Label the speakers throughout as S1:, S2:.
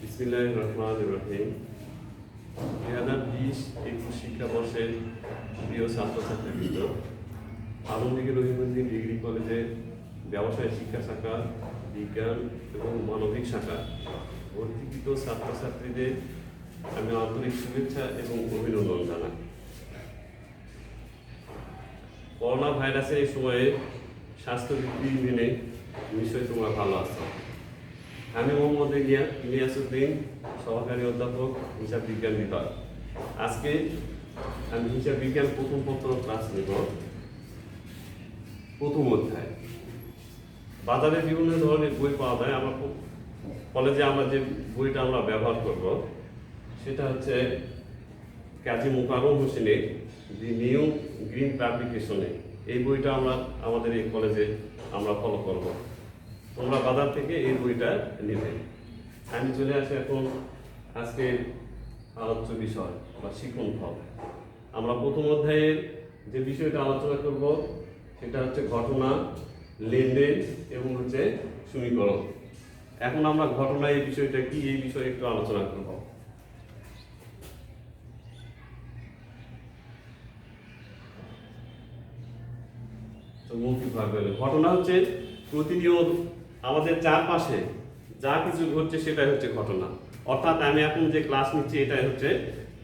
S1: বিসমিল্লাহির রহমানির রহিম। 2020-21 শিক্ষাবর্ষের প্রিয় ছাত্রছাত্রীবৃন্দ, আলমগীর রহিমউদ্দিন ডিগ্রি কলেজের ব্যবসায় শিক্ষা শাখা, বিজ্ঞান এবং মানবিক শাখা ভর্তিকৃত ছাত্রছাত্রীদের আমি আন্তরিক শুভেচ্ছা এবং অভিনন্দন জানাই। করোনা ভাইরাসের এই সময়ে স্বাস্থ্যবিধি মেনে নিশ্চয়ই তোমরা ভালো আছো। আমি মোহাম্মদ ইলিয়াসউদ্দিন, সহকারী অধ্যাপক, হিসাব বিজ্ঞান বিভাগ। আজকে আমি হিসাব বিজ্ঞান প্রথম পত্র ক্লাস নেব। প্রথম অধ্যায়। বাজারে বিভিন্ন ধরনের বই পাওয়া যায়। আমরা কলেজে আমরা যে বইটা আমরা ব্যবহার করব সেটা হচ্ছে কাজী মোকাররম হোসেনের দি নিউ গ্রিন পাবলিকেশনে। এই বইটা আমরা আমাদের এই কলেজে আমরা ফলো করব। তোমরা বাজার থেকে এই বইটা নেবে। আমি চলে আসি এখন আজকে আলোচ্য বিষয় বা শিখন ফল। আমরা প্রথম অধ্যায়ের যে বিষয়টা আলোচনা করব সেটা হচ্ছে ঘটনা, লেনদেন এবং হচ্ছে সমীকরণ। এখন আমরা ঘটনা এই বিষয়টা কি এই বিষয়ে একটু আলোচনা করব। মৌখিকভাবে ঘটনা হচ্ছে প্রতিনিয়ত আমাদের চারপাশে যা কিছু ঘটছে সেটাই হচ্ছে ঘটনা। অর্থাৎ আমি এখন যে ক্লাস নিচ্ছি এটাই হচ্ছে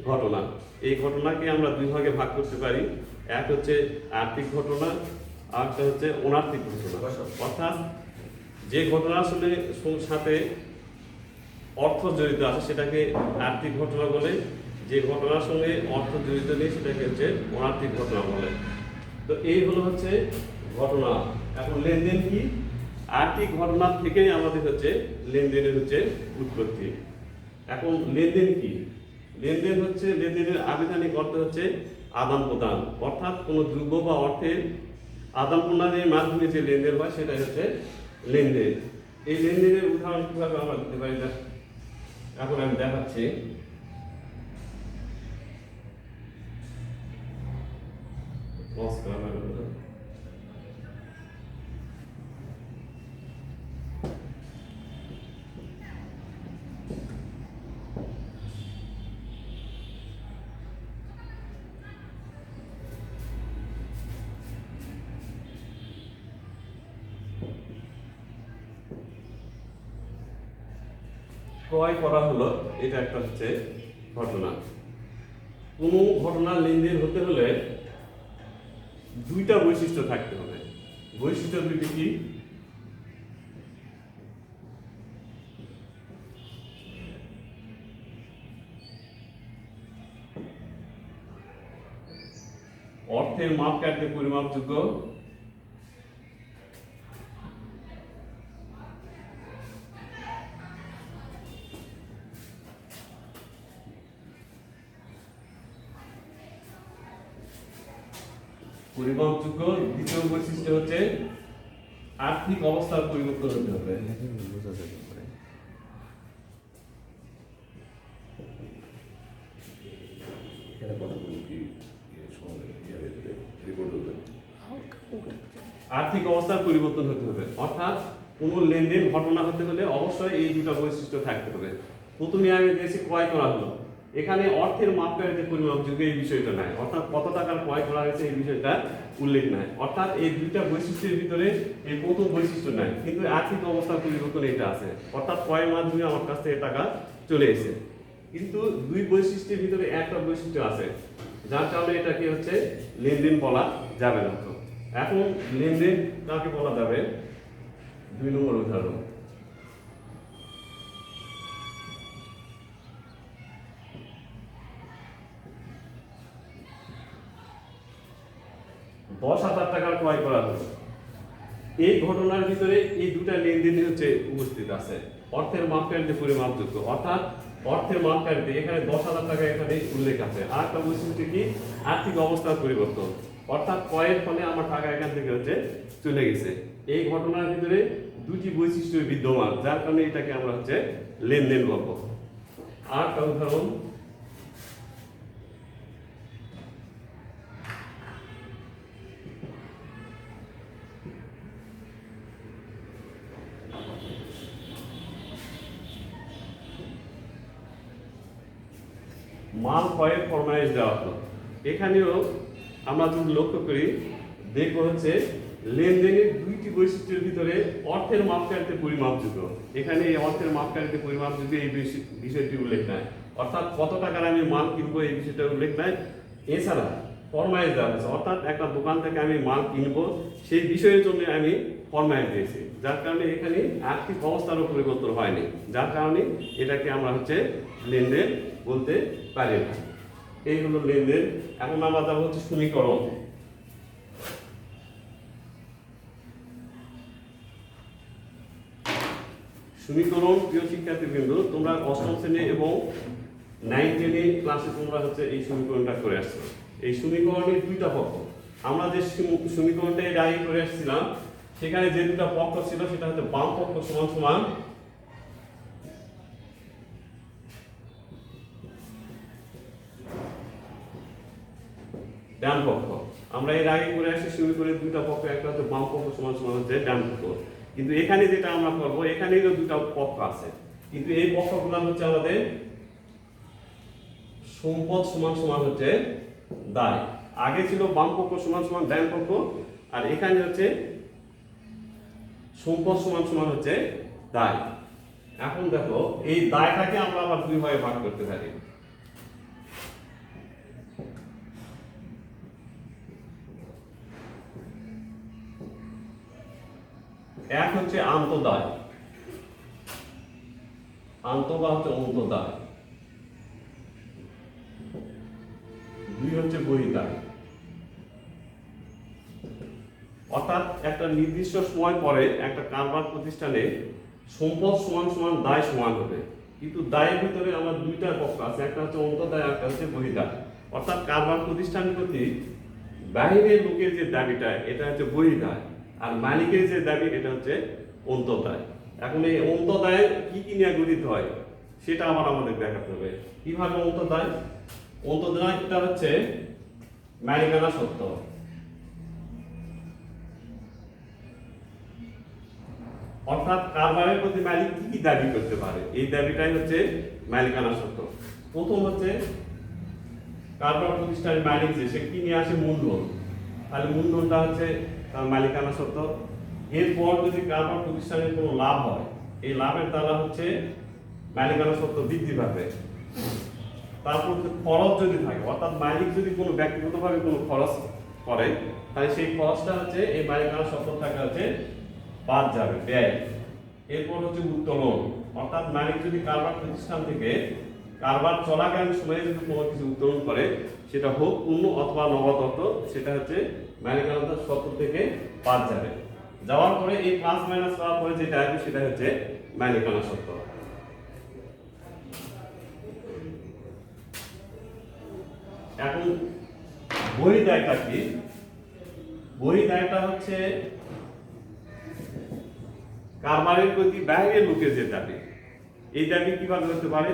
S1: ঘটনা। এই ঘটনাকে আমরা দুই ভাগে ভাগ করতে পারি। এক হচ্ছে আর্থিক ঘটনা, আর একটা হচ্ছে অনার্থিক ঘটনা। অর্থাৎ যে ঘটনার সাথে অর্থ জড়িত আছে সেটাকে আর্থিক ঘটনা বলে, যে ঘটনার সঙ্গে অর্থ জড়িত নেই সেটাকে হচ্ছে অনার্থিক ঘটনা বলে। তো এই হলো হচ্ছে ঘটনা। এখন লেনদেন কি? আর্থিক ঘটনা থেকেই আমাদের হচ্ছে লেনদেনের হচ্ছে উৎপত্তি। এখন লেনদেন কি? লেনদেন হচ্ছে, লেনদেনের আবিধানিক অর্থ হচ্ছে আদান প্রদান। অর্থাৎ কোনো দ্রব্য বা অর্থের আদান প্রদানের মাধ্যমে যে লেনদেন হয় সেটাই হচ্ছে লেনদেন। এই লেনদেনের উদাহরণ কিভাবে আমরা দিতে পারি এখন আমি দেখাচ্ছি। ক্রয় করা হলো, এটা একটা হচ্ছে ঘটনা। কোনো ঘটনার লেনদেন হতে হলে দুইটা বৈশিষ্ট্য থাকতে হবে। বৈশিষ্ট্য দুটি কি? অর্থের মাপকাঠিতে পরিমাপযোগ্য, পরিমাপযোগ্য। দ্বিতীয় বৈশিষ্ট্য হচ্ছে আর্থিক অবস্থার পরিবর্তন হতে হবে। আর্থিক অবস্থার পরিবর্তন হতে হবে। অর্থাৎ কোনো লেনদেন ঘটনা হতে হলে অবশ্যই এই দুটো বৈশিষ্ট্য থাকতে হবে। প্রথমে আমি দেখছি ক্রয় করা হলো, এখানে অর্থের মাপকাঠিতে পরিমাপযোগ্য এই বিষয়টা নাই। অর্থাৎ কত টাকার ক্রয় করা হয়েছে এই বিষয়টা উল্লেখ নাই। অর্থাৎ এই দুইটা বৈশিষ্ট্যের ভিতরে এই প্রথম বৈশিষ্ট্য নাই, কিন্তু আর্থিক অবস্থার পরিবর্তন এটা আছে। অর্থাৎ ক্রয়ের মাধ্যমে আমার কাছ থেকে টাকা চলে এসেছে, কিন্তু দুই বৈশিষ্ট্যের ভিতরে একটা বৈশিষ্ট্য আছে যার কারণে এটাকে হচ্ছে লেনদেন বলা যাবে না। এখন লেনদেন কাকে বলা যাবে? 2 নম্বর উদাহরণ। $10,000 ক্রয় করা হলো। এই ঘটনার ভিতরে এই দুটা লেনদেন হচ্ছে উপস্থিত আছে। অর্থের মাপকাঠিতে পরিমাপযোগ্য, অর্থাৎ অর্থের মাপকাঠিতে এখানে $10,000 এখানে উল্লেখ আছে। আর একটা বৈশিষ্ট্য কি? আর্থিক অবস্থার পরিবর্তন। অর্থাৎ ক্রয়ের ফলে আমার টাকা এখান থেকে হচ্ছে চলে গেছে। এই ঘটনার ভিতরে দুটি বৈশিষ্ট্য বিদ্যমান, যার কারণে এটাকে আমরা হচ্ছে লেনদেন বলবো। আর একটা উদাহরণ, মাল ক্রয়ের ফরমাইশ দেওয়া হলো। এখানেও আমরা যদি লক্ষ্য করি দেখবো হচ্ছে লেনদেনের দুইটি বৈশিষ্ট্যের ভিতরে অর্থের মাপকাঠিতে পরিমাপযোগ্য। এখানে এই অর্থের মাপকাঠিতে পরিমাপযোগ্য এই বিষয়টি উল্লেখ নাই, অর্থাৎ কত টাকার আমি মাল কিনবো এই বিষয়টা উল্লেখ নাই। এছাড়া ফরমাইশ দেওয়া হয়েছে, অর্থাৎ একটা দোকান থেকে আমি মাল কিনবো সেই বিষয়ের জন্য আমি ফরমাইশ দিয়েছি, যার কারণে এখানে আর্থিক অবস্থারও পরিবর্তন হয়নি, যার কারণে এটাকে আমরা হচ্ছে লেনদেন বলতে পারি না। এই হলো লেনদেন। এখন আমরা যাবো হচ্ছে সমীকরণ। সমীকরণ প্রিয় শিক্ষার্থীবৃন্দ, তোমরা অষ্টম শ্রেণী এবং 9 10 ক্লাসে তোমরা হচ্ছে এই সমীকরণটা করে আসছো। এই সমীকরণের দুইটা পক্ষ, আমরা যে সমীকরণটা এর আগে করে আসছিলাম সেখানে যে দুটো পক্ষ ছিল সেটা হচ্ছে বাম পক্ষ সমান সমান ডান পক্ষ। আমরা এর আগে করে আসছি সমীকরণের দুইটা পক্ষ, একটা হচ্ছে বাম পক্ষ সমান সমান হচ্ছে ডান পক্ষ। কিন্তু এখানে যেটা আমরা করবো, এখানেও দুটো পক্ষ আছে, কিন্তু এই পক্ষগুলো হচ্ছে আমাদের সম্পদ সমান সমান হচ্ছে দায়। আগে ছিল বাম পক্ষ সমান সমান ডান পক্ষ, আর এখানে হচ্ছে সম্পদ সমান সমান হচ্ছে দায়। এখন দেখো এই দায়টাকে আমরা আবার দুই ভাগে ভাগ করতে পারি। এক হচ্ছে আন্তদায়, আন্তবা হচ্ছে অন্তদায়, দুই হচ্ছে বহিদায়। অর্থাৎ একটা নির্দিষ্ট সময় পরে একটা কারবার প্রতিষ্ঠানে সম্পদ সমান সমান দায় সমান হবে, কিন্তু দায়ের ভিতরে আমার দুইটা পক্ষ আছে, একটা হচ্ছে অন্তদায়, একটা হচ্ছে বহিদায়। অর্থাৎ কারবার প্রতিষ্ঠানের প্রতি বাইরের লোকের যে দাবিটা এটা হচ্ছে বহিদায়, আর মালিকের যে দাবি এটা হচ্ছে অন্তদায়। এখন এই অন্তদায় কি কি নিয়ে গঠিত হয় সেটা আবার আমাদের দেখাতে হবে। কিভাবে অন্তদায়? অন্তদায়টা হচ্ছে মালিকানা সত্ত্ব, অর্থাৎ কারবারের প্রতি মালিক কি কি দাবি করতে পারে এই দাবিটাই হচ্ছে মালিকানা সত্ত্ব। প্রথম হচ্ছে কারবার প্রতিষ্ঠানের মালিক যে সে কি নিয়ে আসে মূলধন, তাহলে মূলধনটা হচ্ছে তার মালিকানা সত্ত্ব। এরপর যদি কারবার প্রতিষ্ঠানের কোনো লাভ হয় এই লাভের দ্বারা হচ্ছে মালিকানা সত্ত্ব বৃদ্ধি পাবে। তারপর খরচ যদি থাকে, অর্থাৎ মালিক যদি কোনো ব্যক্তিগতভাবে কোনো খরচ করে তাহলে সেই খরচটা হচ্ছে এই মালিকানা সত্ত্ব থাকা হচ্ছে বাদ যাবে, ব্যয়। এরপর হচ্ছে উত্তোলন, অর্থাৎ মালিক যদি কারবার প্রতিষ্ঠান থেকে কারবার চলাকালীন সময়ে যদি কোনো কিছু উত্তোলন করে সেটা হোক পণ্য অথবা নগদ অর্থ, সেটা হচ্ছে মালিকানা সত্ত্ব থেকে বাদ যাবে। যাওয়ার পরে এই প্লাস মাইনাস করার পরে যেটা আসবে সেটা হচ্ছে মালিকানা সত্ত্ব। এখন বহিদায়টা কি? বহিদায়টা হচ্ছে কারবারের প্রতি বাইরের লোকের যে দাবি। এই দাবি কিভাবে হতে পারে?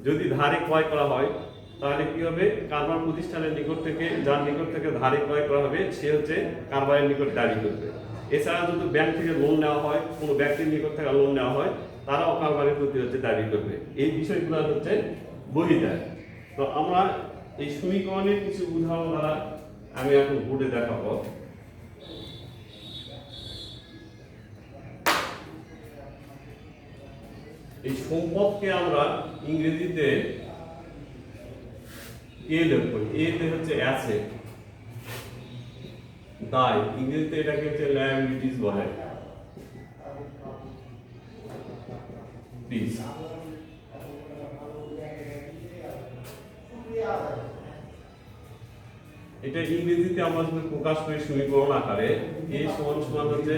S1: যদি ধারে ক্রয় করা হয় তাহলে কি হবে, কারবার প্রতিষ্ঠানের নিকট থেকে, যার নিকট থেকে ধারে ক্রয় করা হবে সে হচ্ছে কারবারের নিকট দাবি করবে। এছাড়া যদি ব্যাংক থেকে লোন নেওয়া হয়, কোনো ব্যক্তির নিকট থেকে লোন নেওয়া হয়, তারাও কারবারের প্রতি হচ্ছে দাবি করবে। এই বিষয়গুলো হচ্ছে বহিদায়। তো আমরা এই সমীকরণের কিছু উদাহরণ দ্বারা আমি এখন বোর্ডে দেখাবো। এই সম্পদকে আমরা ইংরেজিতে এ লিখব, এতে হচ্ছে অ্যাসেট, দায় ইংরেজিতে এটাকে হচ্ছে লায়াবিলিটিস বলে। প্লিজ এটা ইংরেজিতে আমরা যদি প্রকাশ করি সমীকরণ আকারে, এ সমান সমান হচ্ছে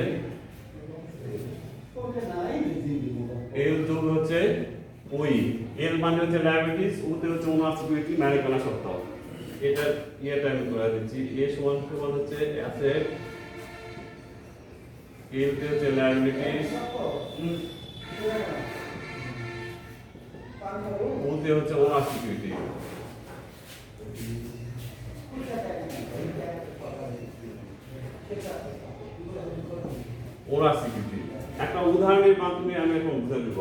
S1: এল যোগ হচ্ছে ওই, এল মানে হচ্ছে লায়াবিলিটিস, ওতে হচ্ছে ওনার সিকিউরিটি, মালিকানা সত্ত্ব। এটা ইয়েটা আমি করে দিচ্ছি, এ সমান সমান হচ্ছে অ্যাসেট, এল তে হচ্ছে লায়াবিলিটিস, ওতে হচ্ছে ওনার সিকিউরিটি। ওনার সিকিউরিটি একটা উদাহরণের মাধ্যমে আমি এখন বুঝে দেব।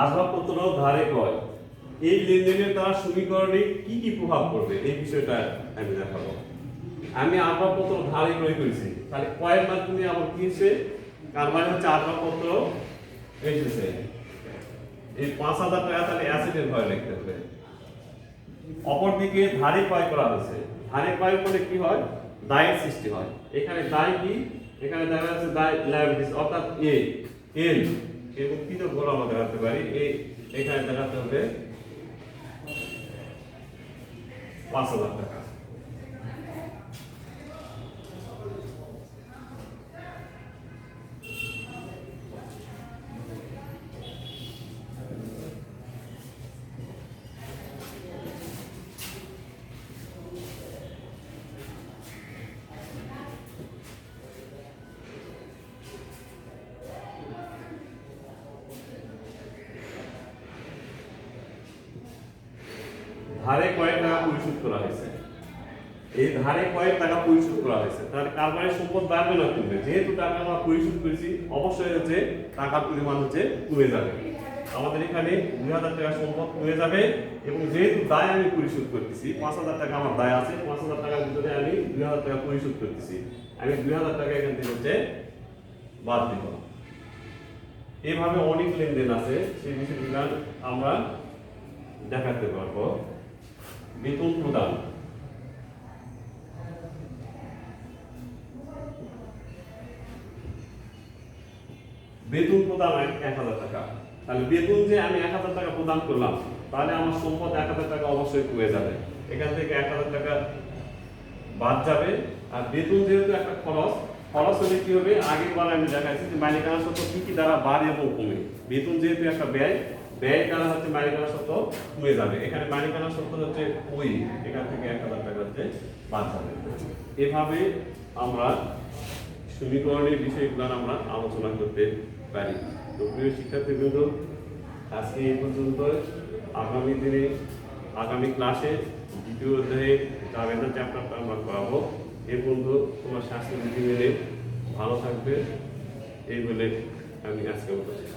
S1: আসবাবপত্র ধারে ক্রয়, এই লেনদেনের দ্বারা সমীকরণে কি কি প্রভাব পড়বে এই বিষয়টা আমি দেখাবো। আমি আসবাবপত্র ধারে ক্রয় করেছি, তাহলে ক্রয়ের মাধ্যমে আমার কি হচ্ছে, কার মানে হচ্ছে আসবাবপত্র এসেছে, এই 5,000 টাকা তাহলে অ্যাসেটের ভয় লিখতে হবে। অপরদিকে ধারে ক্রয় করা হয়েছে, ধারে ক্রয় করলে কি হয়, দায়ের সৃষ্টি হয়। এখানে দায় কি, এখানে দেখা যাচ্ছে দায় লায়াবিলিটিস, অর্থাৎ এল এবং কি তো বলা আমরা দেখাতে পারি, এখানে দেখাতে হবে 5,000 টাকা। ধারে কয়েক টাকা পরিশোধ করা হয়েছে, এই ধারে কয়েক টাকা পরিশোধ করা হয়েছে, তাহলে কারবারের সম্পদ বাড়বে না কমবে? যেহেতু টাকা আমরা পরিশোধ করেছি অবশ্যই হচ্ছে টাকার পরিমাণ হচ্ছে কমে যাবে। আমাদের এখানে 2,000 টাকা সম্পদ কমে যাবে, এবং যেহেতু দায় আমি পরিশোধ করতেছি, 5,000 টাকা আমার দায় আছে, 5,000 টাকার ভিতরে আমি 2,000 টাকা পরিশোধ করতেছি, আমি 2,000 টাকা এখান থেকে হচ্ছে বাদ দিব। এভাবে অনেক লেনদেন আছে, সেই বিষয়গুলো আমরা দেখাতে পারবো। বেতন প্রদান, বেতন প্রদান 1,000 টাকা, তাহলে বেতন যে আমি 1,000 টাকা প্রদান করলাম, তাহলে আমার সম্পদ 1,000 টাকা অবশ্যই কমে যাবে, এখান থেকে 1,000 টাকা বাদ যাবে। আর বেতন যেহেতু একটা খরচ, খরচ হলে কি হবে, আগের বার আমি দেখাইছি যে মালিকানা সত্ত্ব কি কি দ্বারা বাড়ে এবং কমে। বেতন যেহেতু একটা ব্যয়, ব্যয়ের কারণে হচ্ছে মালিকানা সত্ত্ব কমে যাবে, এখানে মালিকানা সত্ত্ব হচ্ছে ওই, এখান থেকে 1,000 টাকা হচ্ছে বাদ যাবে। এভাবে আমরা সমীকরণের বিষয়গুলো আমরা আলোচনা করতে পারি। তো প্রিয় শিক্ষার্থীবৃন্দ, আজকে এই পর্যন্ত। আগামী দিনে আগামী ক্লাসে দ্বিতীয় অধ্যায়ে জাবেদা চ্যাপ্টারটা আমরা পড়াবো। এই পর্যন্ত তোমার স্বাস্থ্য বিধি মেনে ভালো থাকবে, এই বলে আমি আজকে বলছি।